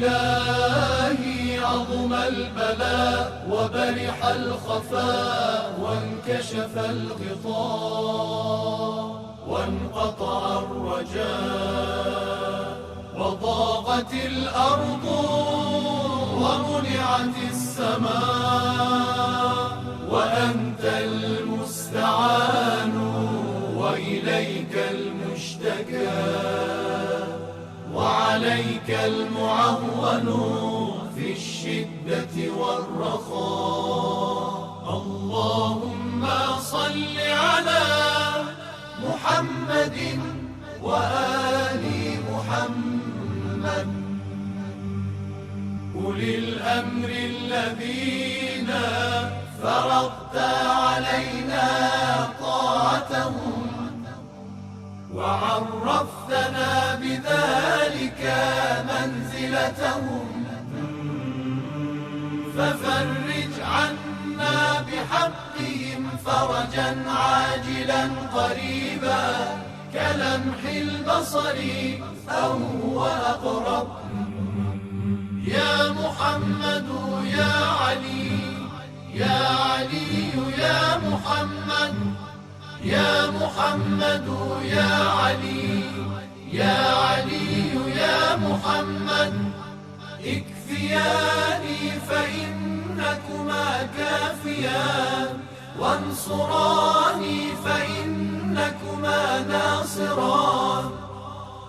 إلهي عظم البلاء وبرح الخفاء وانكشف الغطاء وانقطع الرجاء وضاقت الأرض ومنعت السماء وأنت المستعان وإليك المشتكى وعليك المعون في الشدة والرخاء. اللهم صل على محمد وآل محمد أولي الأمر الذين فرضت علينا طاعتهم وعرفتنا بذلك منزلتهم، ففرج عنا بحقهم فرجا عاجلا قريبا كلمح البصر أو هو أقرب. يا محمد يا علي يا علي يا محمد يا محمد يا علي يا علي يا محمد اكفياني فإنكما كافيان وانصراني فإنكما ناصران.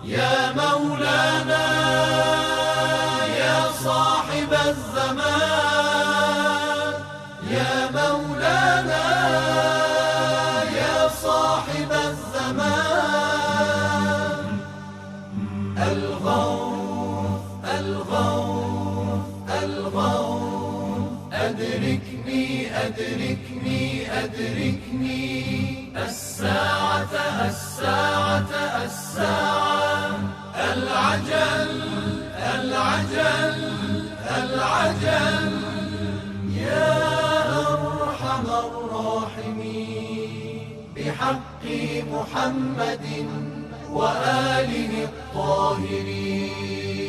يا مولانا يا صاحب الزمان يا مولانا يا صاحب الزمان الغوث الغوث الغوث أدركني أدركني أدركني الساعة الساعة الساعة العجل العجل العجل. يا أرحم الراحمين بحق محمد وآله الطاهرين.